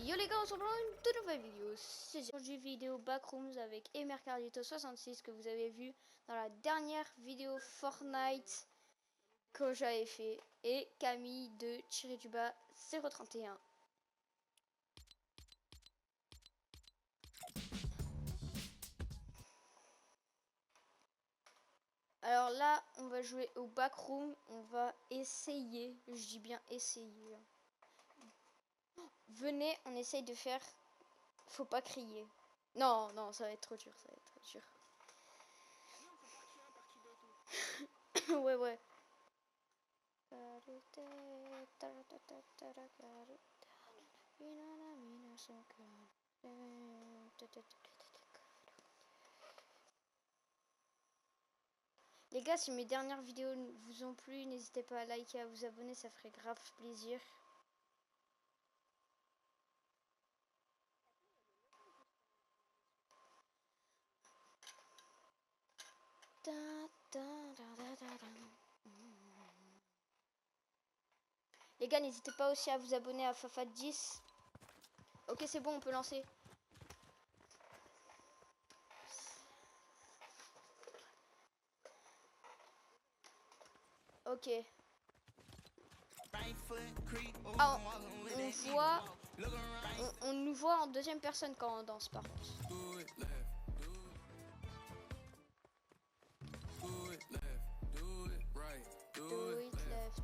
Yo les gars, on se retrouve dans une toute nouvelle vidéo. C'est aujourd'hui vidéo Backrooms avec Emercardito66 que vous avez vu dans la dernière vidéo Fortnite que j'avais fait et Camille de Tiré-du-Bas 031. Alors là, on va jouer au Backroom. On va essayer, je dis bien essayer. Venez, on essaye de faire. Faut pas crier. Non, non, ça va être trop dur, ça va être trop dur. Ouais, ouais. Les gars, si mes dernières vidéos vous ont plu, n'hésitez pas à liker, à vous abonner, ça ferait grave plaisir. Les gars, n'hésitez pas aussi à vous abonner à Fafat10. Ok, c'est bon, on peut lancer. Ok. Ah, on nous voit en deuxième personne quand on danse par contre. Do it left.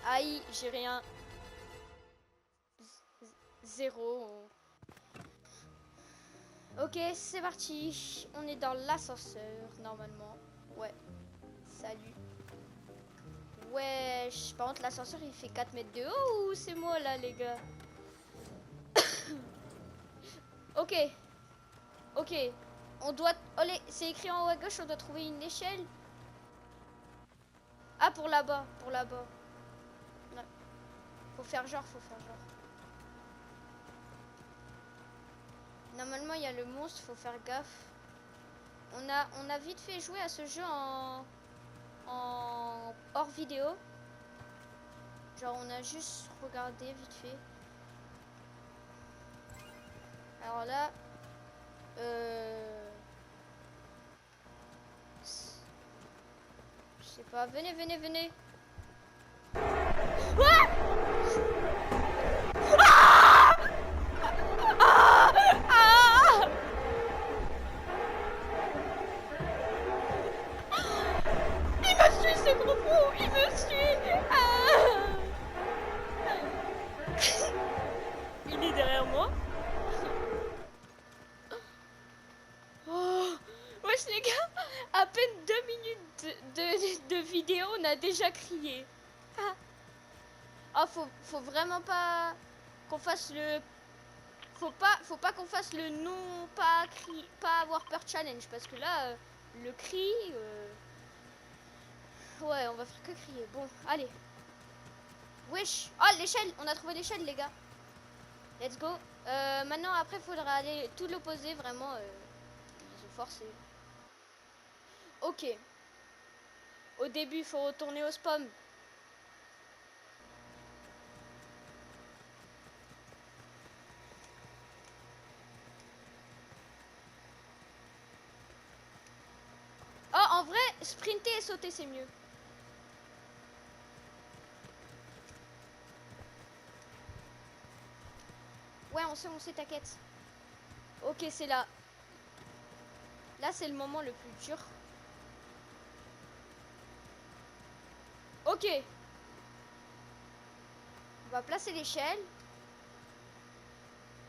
Aïe, j'ai rien. Zéro. Ok, c'est parti. On est dans l'ascenseur, normalement. Ouais. Salut. Wesh. Par contre, l'ascenseur, il fait 4 mètres de haut. C'est moi, là, les gars. Ok. Ok. On doit... Allez, c'est écrit en haut à gauche, on doit trouver une échelle. Ah, pour là-bas. Pour là-bas. Ouais. Faut faire genre. Normalement, il y a le monstre, faut faire gaffe. On a vite fait jouer à ce jeu en hors vidéo. Genre, on a juste regardé vite fait. Alors là, je sais pas. Venez. Ah! Il me suit, ce gros fou! Il me suit! Il est derrière moi. Oh! Wesh les gars! À peine 2 minutes de vidéo, on a déjà crié. Ah, faut vraiment pas qu'on fasse le... Faut pas qu'on fasse le non pas avoir peur challenge parce que là le cri ouais, on va faire que crier. Bon, allez. Wesh. Oh, l'échelle, on a trouvé l'échelle les gars. Let's go. Maintenant après faudra aller tout l'opposé vraiment ils ont forcé. OK. Au début, il faut retourner au spawn. Oh, en vrai, sprinter et sauter c'est mieux. Ouais, on sait, t'inquiète. Ok, c'est là. Là, c'est le moment le plus dur. Ok. On va placer l'échelle.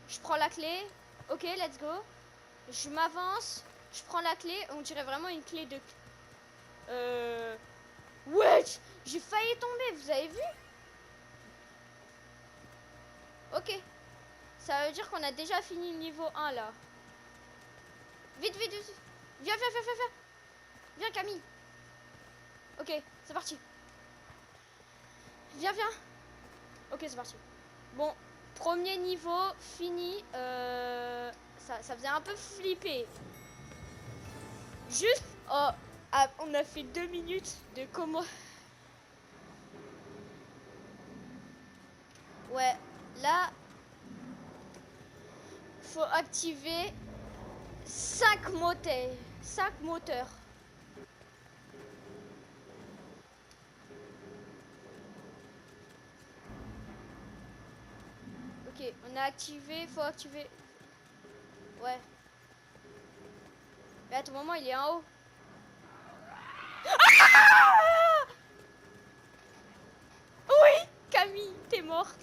Je prends la clé. Ok, let's go. Je m'avance. Je prends la clé. On dirait vraiment une clé de... Wesh, j'ai failli tomber, vous avez vu? Ok. Ça veut dire qu'on a déjà fini le niveau 1 là. Vite. Viens. Viens Camille. Ok, c'est parti. Viens. Ok, c'est parti. Bon, premier niveau fini. Ça faisait un peu flipper. Juste, on On a fait 2 minutes de comment... Ouais, là... Faut activer 5 moteurs. 5 moteurs. Ok, on a activé, faut activer... Ouais. Mais à tout moment, il est en haut. Ah! Oui, Camille, t'es morte.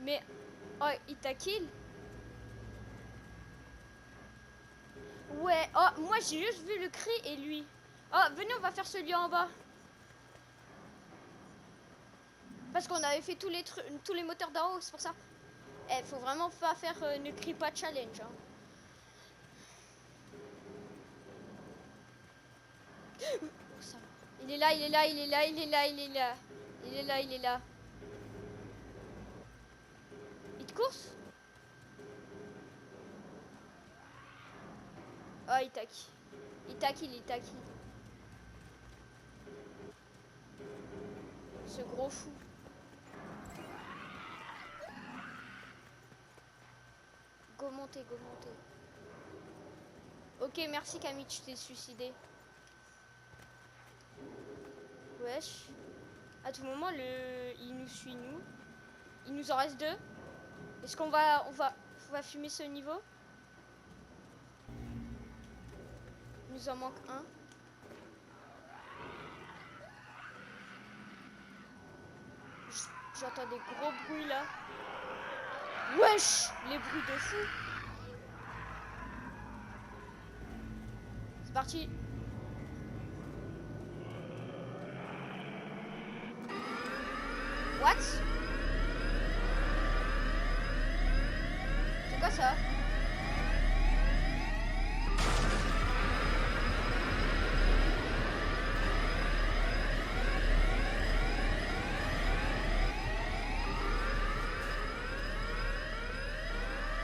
Mais... Oh, il t'a kill? Ouais, oh, moi j'ai juste vu le cri et lui. Oh, venez, on va faire celui en bas. Parce qu'on avait fait tous les trucs, tous les moteurs d'en haut, c'est pour ça. Eh, faut vraiment pas faire ne crie pas challenge. Hein. Oh, ça va. Il est là, il est là, il est là, il est là, il est là. Il est là, il est là. Il te course? Oh, il t'a kill. Il t'a kill, il t'a kill. Ce gros fou. Go monter, go monter. Ok, merci Camille, tu t'es suicidé. Wesh. À tout moment, il nous suit, nous. Il nous en reste 2. Est-ce qu'on va... On va fumer ce niveau? Il nous en manque 1. J'entends des gros bruits là. Wesh! Les bruits de fou. C'est parti. What? C'est quoi ça?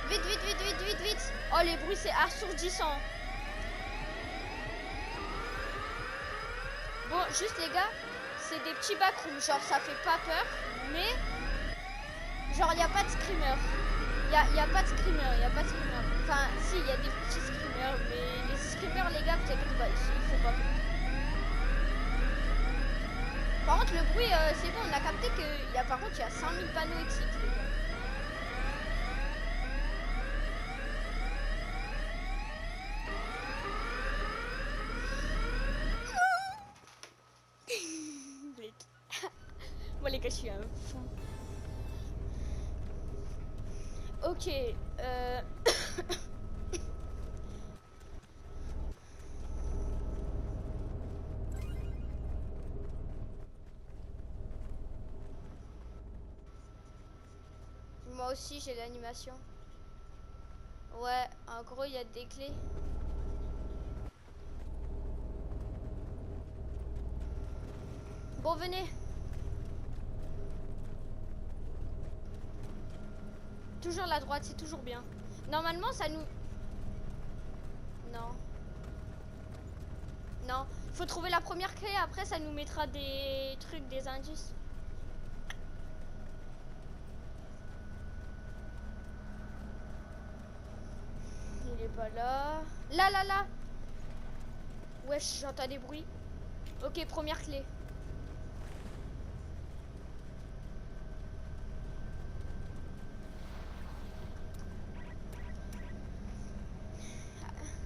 Vite, vite, vite, vite, vite, vite. Oh, les bruits, c'est assourdissant. Bon, juste les gars, c'est des petits backrooms. Genre, ça fait pas peur, mais... Genre, il n'y a pas de screamer. Il y a pas de screamer, il y a pas de screamer. Enfin, si, il y a des petits screamers, mais les screamers, les gars, vous inquiétez pas, ici, il faut pas peur. Par contre, le bruit, c'est bon, on a capté qu'il y a, par contre, il y a 5000 panneaux exit, les gars. Moi, les gars, je suis un fou. Ok, moi aussi, j'ai l'animation. Ouais, en gros, il y a des clés. Bon, venez. Toujours la droite, c'est toujours bien. Normalement, ça nous... Non. Non. Faut trouver la première clé, après, ça nous mettra des trucs, des indices. Il est pas là. Là, là, là. Wesh, j'entends des bruits. Ok, première clé.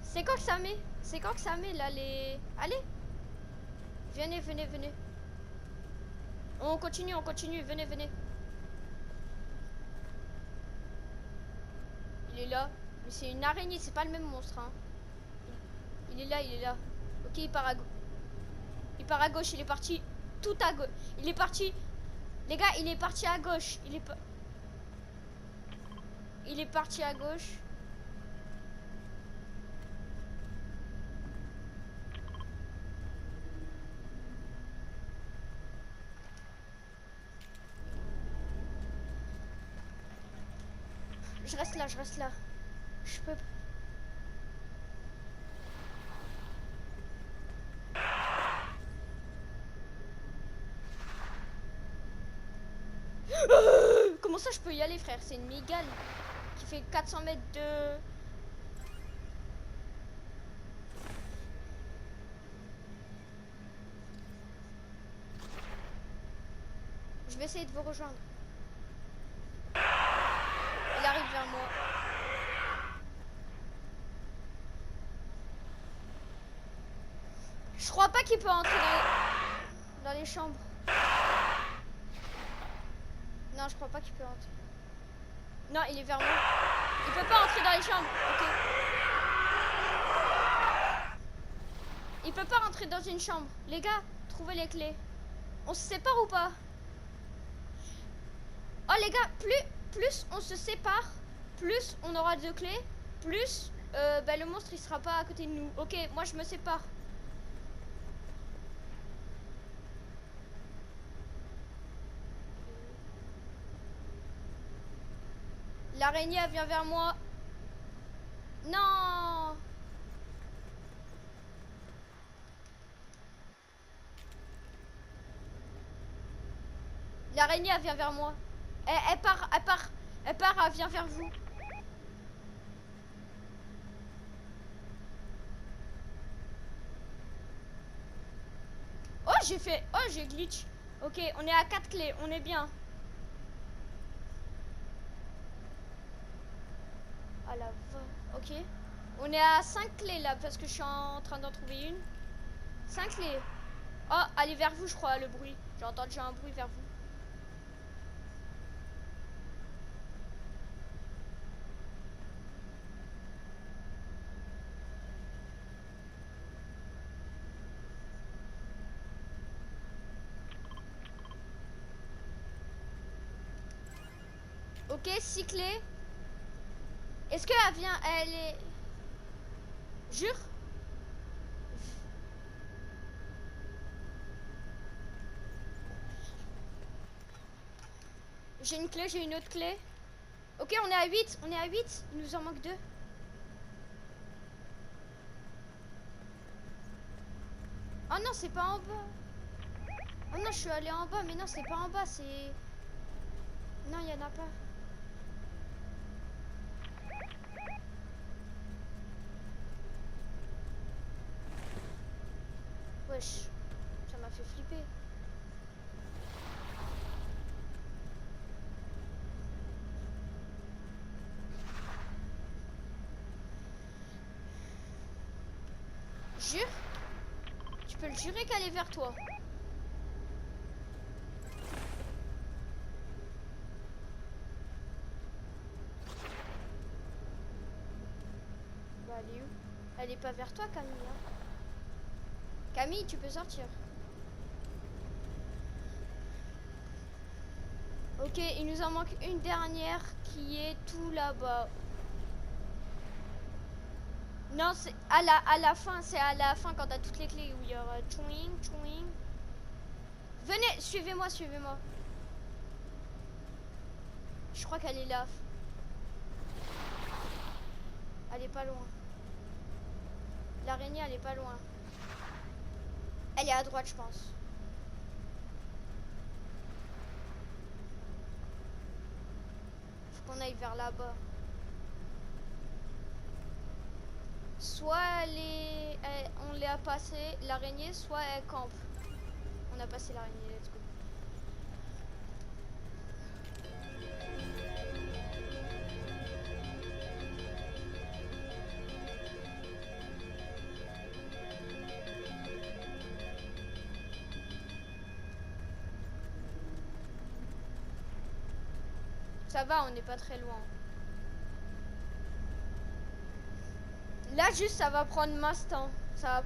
C'est quand que ça met? C'est quand que ça met là les... Allez. Venez, venez, venez. On continue, venez, venez. Il est là. Mais c'est une araignée, c'est pas le même monstre. Hein. Il est là, il est là. Ok, il part à gauche. Il part à gauche, il est parti tout à gauche. Il est parti... Les gars, il est parti à gauche. Il est parti à gauche. Je reste là, je reste là. Je peux... Comment ça je peux y aller, frère? C'est une mégale qui fait 400 mètres de... Je vais essayer de vous rejoindre. Il arrive vers moi. Je crois pas qu'il peut entrer dans les chambres. Non, je crois pas qu'il peut entrer. Non, il est vers moi. Il peut pas entrer dans les chambres. Ok. Il peut pas rentrer dans une chambre. Les gars, trouvez les clés. On se sépare ou pas? Oh les gars, plus on se sépare, plus on aura de clés, plus bah, le monstre il sera pas à côté de nous. Ok, moi je me sépare. L'araignée elle vient vers moi. Non. L'araignée elle vient vers moi. Elle part, elle vient vers vous. Oh j'ai glitch. Ok, on est à 4 clés, on est bien. Ah la va. Ok. On est à 5 clés là parce que je suis en train d'en trouver une. 5 clés. Oh, allez vers vous je crois le bruit. J'ai entendu un bruit vers vous. Ok, 6 clés. Est-ce qu'elle vient, elle est... Jure? J'ai une clé, j'ai une autre clé. Ok, on est à 8, on est à 8. Il nous en manque 2. Oh non, c'est pas en bas. Oh non, je suis allée en bas, mais non, c'est pas en bas, c'est... Non, il y en a pas. Wesh, ça m'a fait flipper. Jure? Tu peux le jurer qu'elle est vers toi. Bah, elle est où? Elle est pas vers toi, Camille. Hein. Camille, tu peux sortir. Ok, il nous en manque une dernière qui est tout là-bas. Non, c'est à la fin, c'est à la fin quand t'as toutes les clés où il y aura chouing, chouing. Venez, suivez-moi, suivez-moi. Je crois qu'elle est là. Elle est pas loin. L'araignée, elle est pas loin. Elle est à droite, je pense. Faut qu'on aille vers là-bas. Soit on l'a passé l'araignée, soit elle campe. On a passé l'araignée, let's go. Ça va, on n'est pas très loin. Là, juste, ça va prendre masse temps. Ça va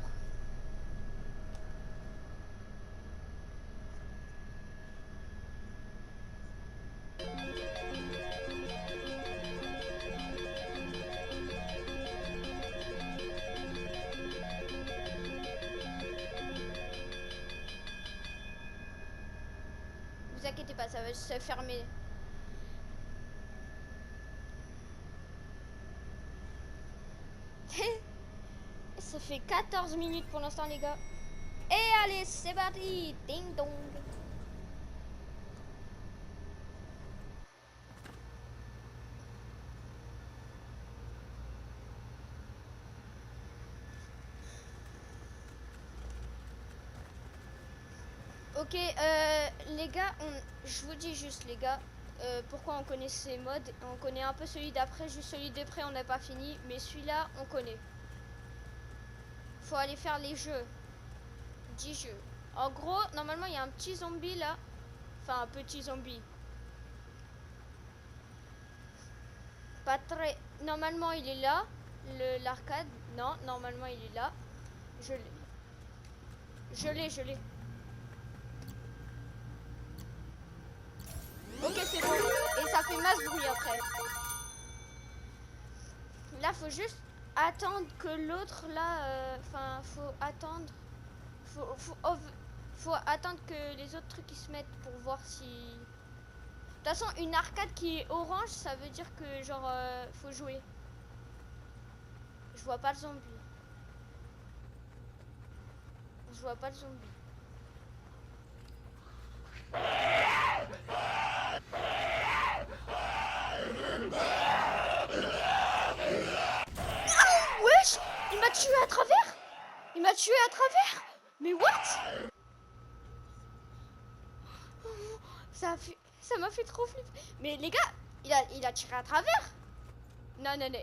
vous inquiétez pas, ça va se fermer. Ça fait 14 minutes pour l'instant, les gars. Et allez, c'est parti. Ding dong. Ok, les gars, je vous dis juste, les gars, pourquoi on connaît ces modes. On connaît un peu celui d'après, juste celui d'après, on n'a pas fini. Mais celui-là, on connaît. Faut aller faire les jeux. 10 jeux. En gros, normalement, il y a un petit zombie là. Enfin, un petit zombie. Pas très... Normalement, il est là. L'arcade. Non, normalement, il est là. Je l'ai. Je l'ai. Ok, c'est bon. Et ça fait masse bruit après. Là, faut juste attendre que l'autre là... Enfin, faut attendre. Faut attendre que les autres trucs ils se mettent pour voir si... De toute façon, une arcade qui est orange, ça veut dire que genre faut jouer. Je vois pas le zombie. Je vois pas le zombie. Oh, wesh! Il m'a tué à travers! Il m'a tué à travers! Mais what? Ça m'a fait trop flipper. Mais les gars, il a tiré à travers. Non, non, non.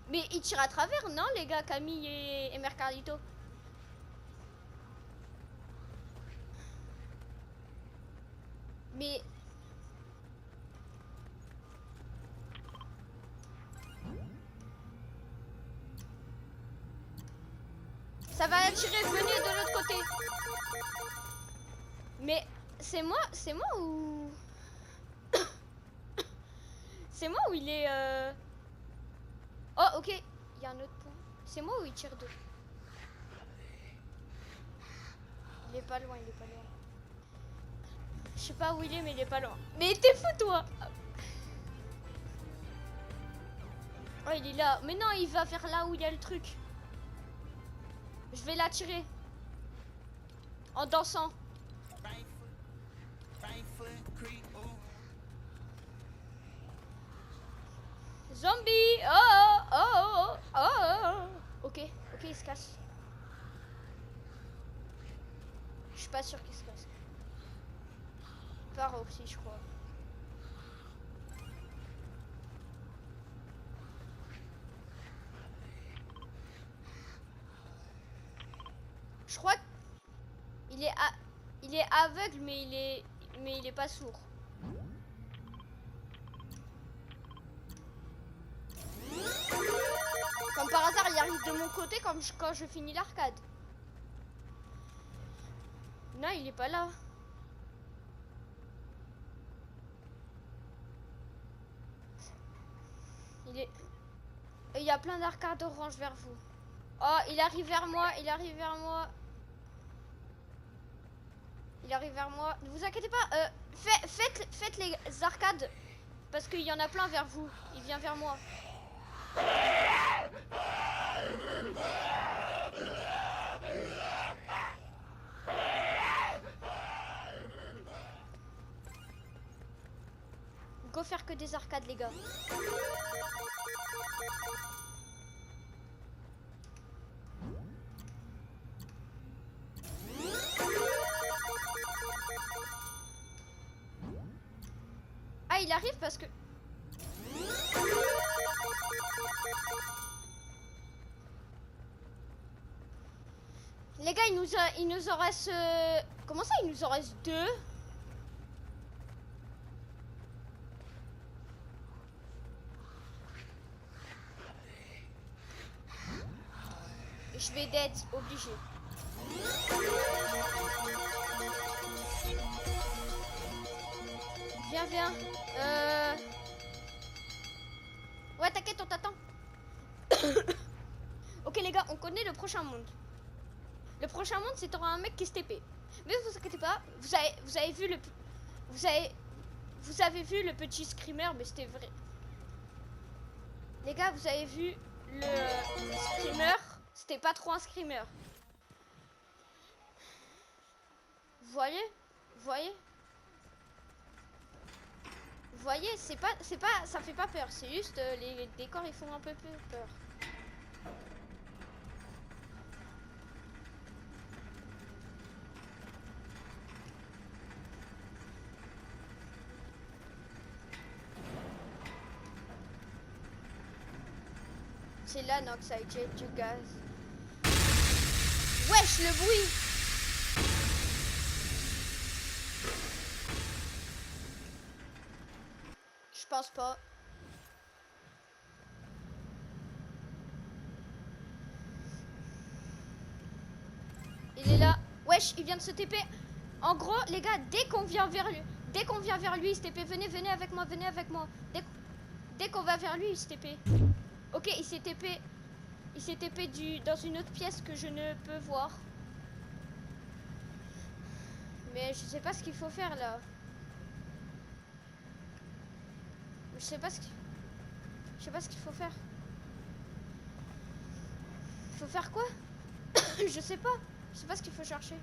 Mais il tire à travers, non, les gars, Camille et Mercadito? Mais... Ça va attirer, venez de l'autre côté. Mais c'est moi ou... C'est moi ou il est... Oh, ok. Il y a un autre point. C'est moi ou il tire d'eau? Il est pas loin, il est pas loin. Je sais pas où il est, mais il est pas loin. Mais t'es fou, toi! Oh, il est là. Mais non, il va vers là où il y a le truc. Je vais l'attirer. En dansant. Zombie! Oh, oh, oh, oh, oh. Ok, ok, il se casse. Je suis pas sûr qu'il se casse. Par aussi, je crois. Je crois qu'il est, il est aveugle, mais il est pas sourd. Comme par hasard, il arrive de mon côté quand je finis l'arcade. Non, il est pas là. Il y a plein d'arcades orange vers vous. Oh, il arrive vers moi, il arrive vers moi. Il arrive vers moi. Ne vous inquiétez pas, faites les arcades. Parce qu'il y en a plein vers vous. Il vient vers moi. Go faire que des arcades, les gars. Ah, il arrive parce que... Les gars, il nous en reste... Comment ça, il nous en reste 2? Je vais d'être obligé. Viens, viens. Ouais, t'inquiète, on t'attend. Ok, les gars, on connaît le prochain monde. Le prochain monde, c'est t'auras un mec qui se TP. Mais ne vous inquiétez pas, vous avez vu le... Vous avez vu le petit screamer, mais c'était vrai. Les gars, vous avez vu le screamer. C'était pas trop un screamer. Vous voyez? Vous voyez? Vous voyez, c'est pas, ça fait pas peur. C'est juste les décors, ils font un peu peur. C'est là, non, que ça éjecte du gaz. Wesh, le bruit! Je pense pas. Il est là. Wesh, il vient de se TP. En gros, les gars, dès qu'on vient vers lui, il se TP. Venez avec moi, venez avec moi. Dès qu'on va vers lui, il se TP. Ok, il s'est TP. Il s'est TP dans une autre pièce que je ne peux voir. Mais je sais pas ce qu'il faut faire là. Je sais pas ce qu'il faut faire. Il faut faire quoi? Je sais pas. Je sais pas ce qu'il faut chercher.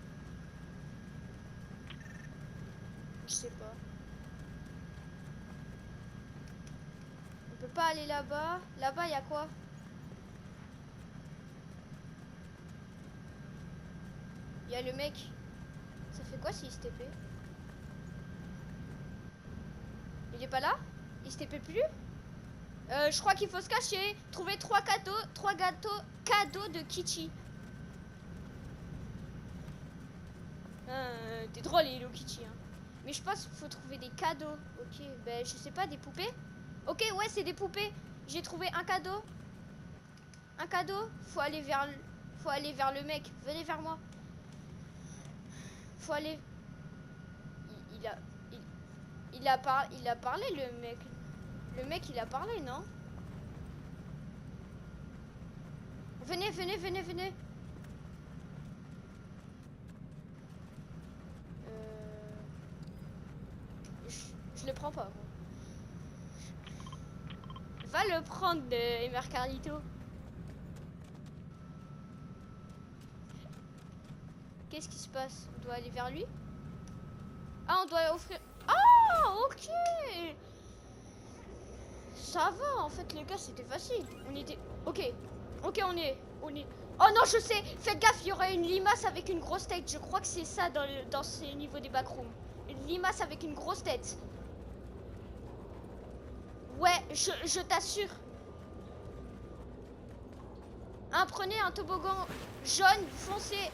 Je sais pas. On peut pas aller là-bas. Là-bas, il y a quoi? Il y a le mec. Ça fait quoi s'il se TP? Il est pas là? Il se TP plus? Je crois qu'il faut se cacher. Trouver 3 cadeaux de Kichi. T'es drôle, Hello Kitty. Hein. Mais je pense qu'il faut trouver des cadeaux. Ok, ben je sais pas, des poupées. Ok, ouais, c'est des poupées. J'ai trouvé un cadeau. Un cadeau. Faut aller vers le mec. Venez vers moi. Faut aller. Il a parlé, le mec. Le mec, il a parlé, non? Venez. Je le prends pas. Va le prendre, Emer Carlito. Qu'est-ce qui se passe? On doit aller vers lui? Ah, on doit offrir... Ah, ok. Ça va, en fait, les gars, c'était facile. On était... Ok, on est... Oh non, je sais. Faites gaffe, il y aurait une limace avec une grosse tête. Je crois que c'est ça dans ces niveaux des backrooms. Une limace avec une grosse tête. Ouais, je t'assure. Prenez un toboggan jaune foncé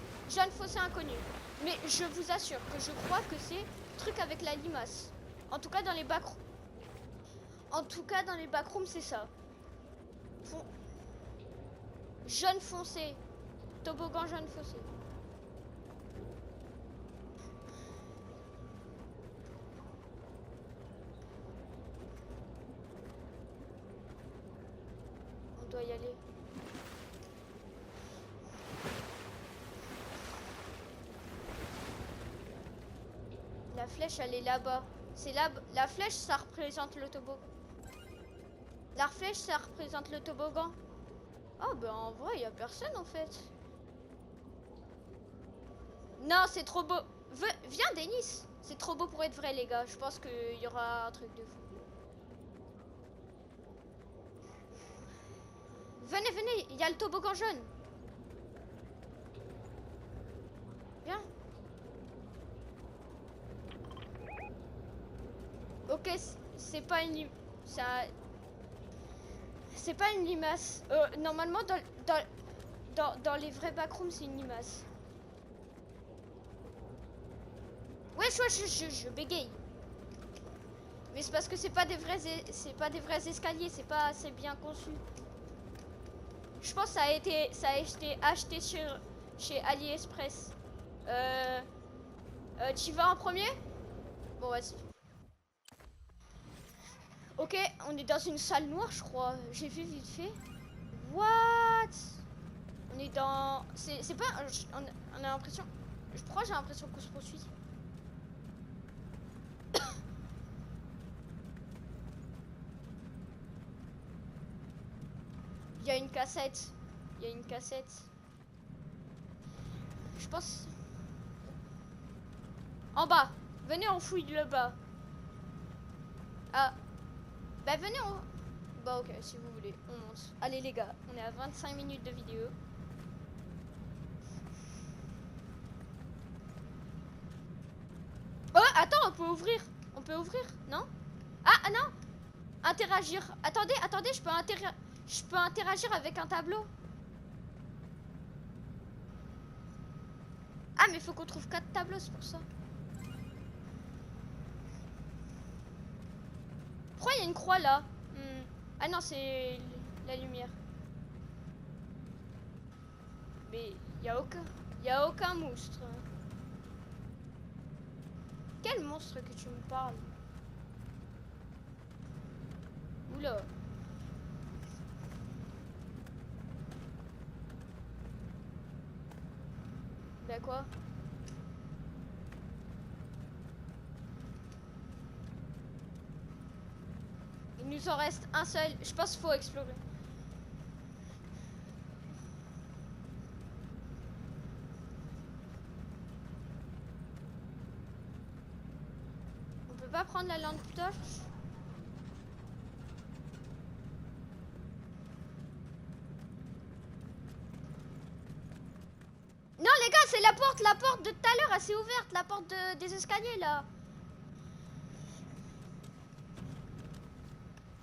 inconnu. Mais je vous assure que je crois que c'est truc avec la limace. En tout cas dans les backrooms. C'est ça. Jaune foncé. Toboggan jaune foncé. On doit y aller. La flèche, elle est là-bas. C'est là. La flèche, ça représente le toboggan. La flèche, ça représente le toboggan. Oh, ben en vrai, il y a personne en fait. Non, c'est trop beau. Viens, Denis. C'est trop beau pour être vrai, les gars. Je pense qu'il y aura un truc de fou. Venez, il y a le toboggan jaune. Viens. Ok, c'est pas une c'est pas une limace. Normalement, dans les vrais backrooms, c'est une limace. Ouais, je bégaye. Mais c'est parce que c'est pas des vrais escaliers, c'est pas assez bien conçu. Je pense que ça a été acheté chez AliExpress. Tu vas en premier? Bon, vas-y. Ok, on est dans une salle noire, je crois. J'ai vu vite fait. What? On est dans... C'est pas... On a l'impression... Je crois que j'ai l'impression qu'on se poursuit. Il y a une cassette. je pense. En bas. Venez, on fouille le bas. Ah. Bah venez, on... Bah ok, si vous voulez, on monte. Allez les gars, on est à 25 minutes de vidéo. Oh, attends, on peut ouvrir. On peut ouvrir, non? Ah, non. Interagir. Attendez, attendez, je peux interagir avec un tableau. Ah, mais faut qu'on trouve 4 tableaux, c'est pour ça. Pourquoi il y a une croix là? Ah non, c'est la lumière. Mais il y a aucun monstre. Quel monstre que tu me parles? Oula. Bah quoi? Il nous en reste un seul. Je pense qu'il faut explorer. On peut pas prendre la lampe torche? Non les gars, c'est la porte de tout à l'heure, elle s'est ouverte, la porte des escaliers là.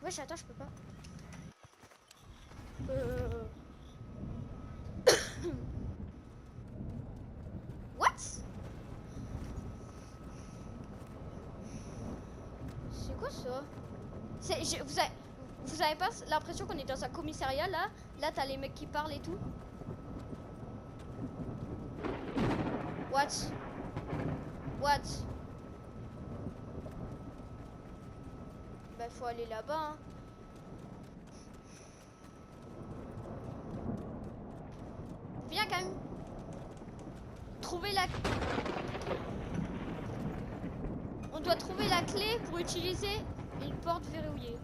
Wesh, attends, je peux pas. What? C'est quoi ça? Vous avez pas l'impression qu'on est dans un commissariat là? Là, t'as les mecs qui parlent et tout. What? What? Bah, faut aller là-bas, hein. Viens quand même. Trouver la... On doit trouver la clé pour utiliser une porte verrouillée.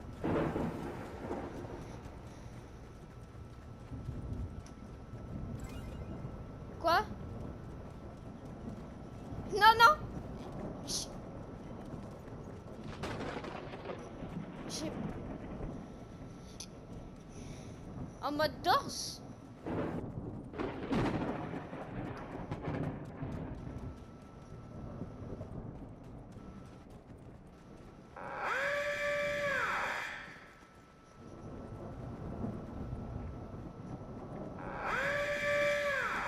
Quoi? Non, non. J'ai... En mode dorse?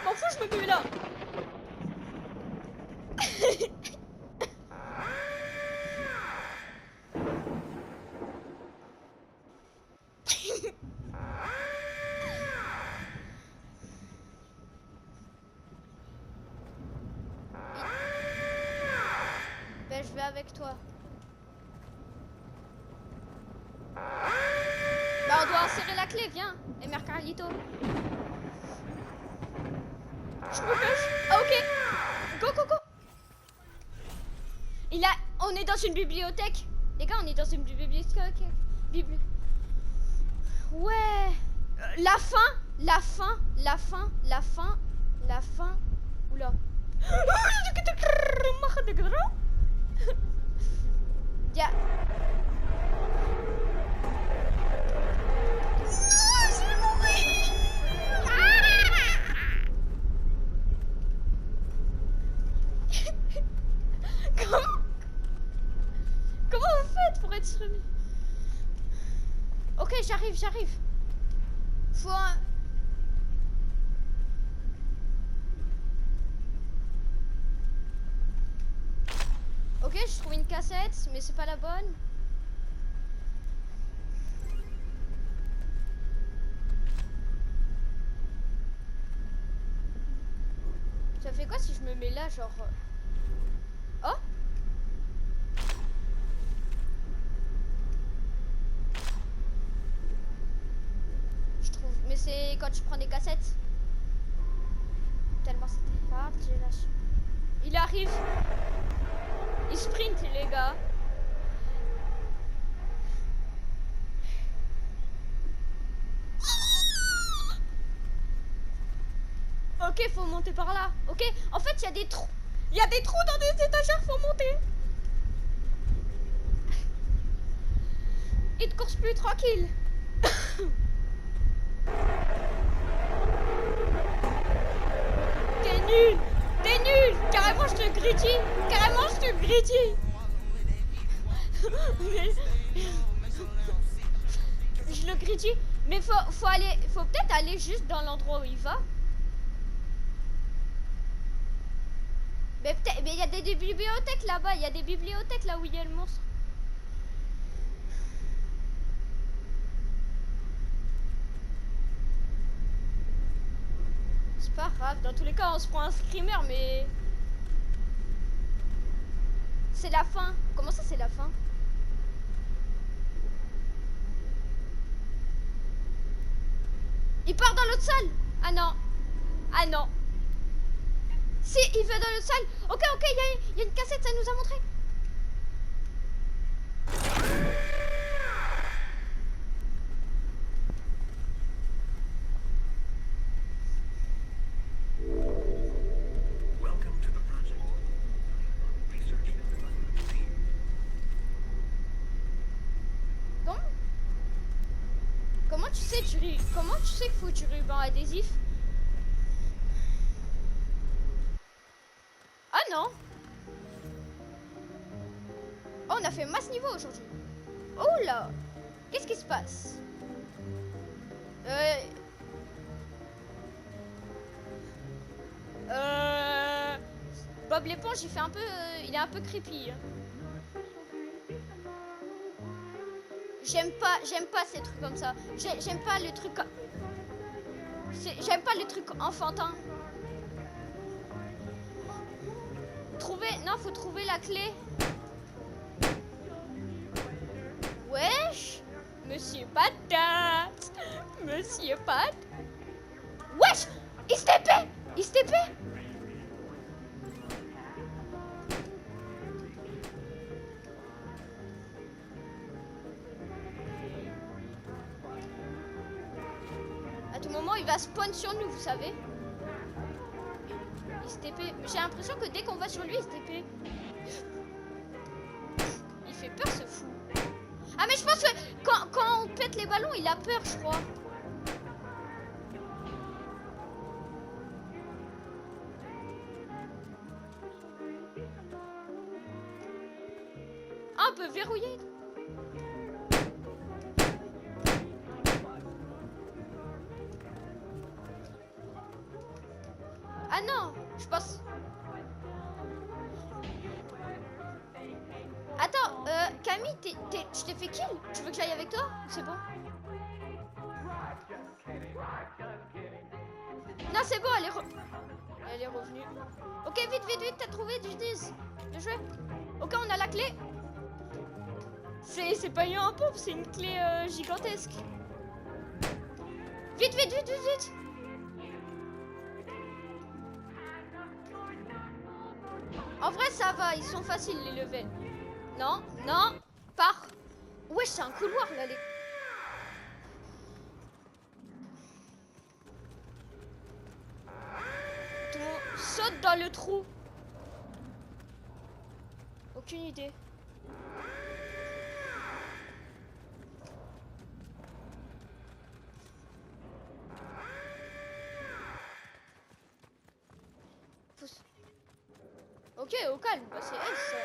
M'en fous, je me mets là. Ben, je vais avec toi. Bah, on doit insérer la clé, viens. Et Mercalito. Je me cache. Ah, ok. Go, go, go. On est dans une bibliothèque. Les gars, on est dans une bibliothèque. Ouais. La fin. Oula. Ya. Comment vous faites pour être remis? Ok, j'arrive. Faut un... Ok, je trouve une cassette, mais c'est pas la bonne. Ça fait quoi si je me mets là, genre... Oh? Je trouve... Mais c'est quand tu prends des cassettes. Tellement c'était hard, j'ai lâché. Il arrive. Il sprint, les gars. Ok, Ok, faut monter par là. Ok, en fait, il y a des trous. Il y a des trous dans des étagères, faut monter. Et de course plus tranquille. T'es nul. T'es nul. Carrément, je te greedy. Carrément, je te greedy. Mais... je le greedy. Mais faut peut-être aller juste dans l'endroit où il va. Mais peut-être, mais il y a des bibliothèques là-bas. Il y a des bibliothèques là où il y a le monstre. C'est pas grave. Dans tous les cas, on se prend un screamer, mais c'est la fin. Comment ça, c'est la fin? Il part dans l'autre salle. Ah non. Ah non. Si, il va dans l'autre salle. Ok, il y a une cassette, ça nous a montré. Comment tu sais qu'il faut du ruban adhésif? Ah non. Oh, on a fait masse niveau aujourd'hui. Oh là. Qu'est-ce qui se passe? Bob l'éponge, il fait un peu... il est un peu creepy. J'aime pas ces trucs comme ça. J'aime pas le truc... J'aime pas le truc enfantin. Non, faut trouver la clé. Wesh. Monsieur Patate. Monsieur Pat. Wesh. Il se TP. Il se TP. À tout moment, il va spawn sur nous, vous savez. Il se TP. J'ai l'impression que dès qu'on va sur lui, il se TP. Il fait peur, ce fou. Ah, mais je pense que quand on pète les ballons, il a peur, je crois. Ah, on peut verrouiller. Ah non, je pense... Attends, Camille, je t'ai fait kill? Tu veux que j'aille avec toi? C'est bon. Non, c'est bon, elle est revenue. Ok, vite, t'as trouvé du 10. Bien joué. Ok, on a la clé. C'est pas une pompe, c'est une clé gigantesque. Vite. En vrai, ça va, ils sont faciles les levels. Non, pars. Ouais, c'est un couloir là, les... Tout le monde saute dans le trou. Aucune idée. Ok, au calme, bah, c'est S.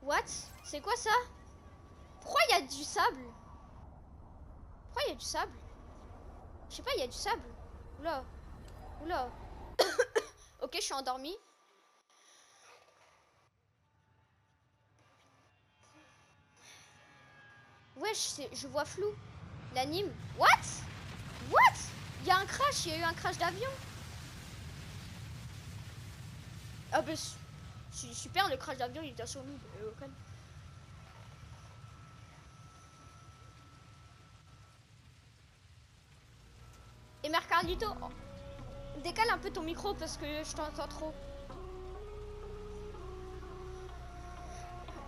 What? C'est quoi ça? Pourquoi il y a du sable? Pourquoi il y a du sable? Je sais pas, il y a du sable. Oula. Ok, je suis endormi. Wesh, je vois flou. L'anime. What? Il y a eu un crash d'avion. Ah bah super, le crash d'avion il était sur nous. Et Mercardito, décale un peu ton micro parce que je t'entends trop.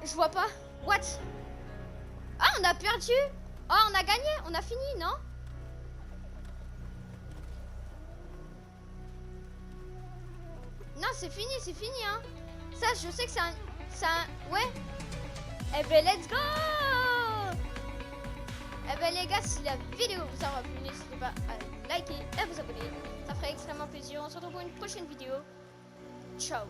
Je vois pas. What? Ah, on a perdu. Oh, on a gagné. On a fini, non? Non, c'est fini, hein. Ça, je sais que c'est un... Ouais. Eh ben, let's go. Eh ben, les gars, si la vidéo vous aura plu, n'hésitez pas à liker et à vous abonner. Ça ferait extrêmement plaisir. On se retrouve pour une prochaine vidéo. Ciao.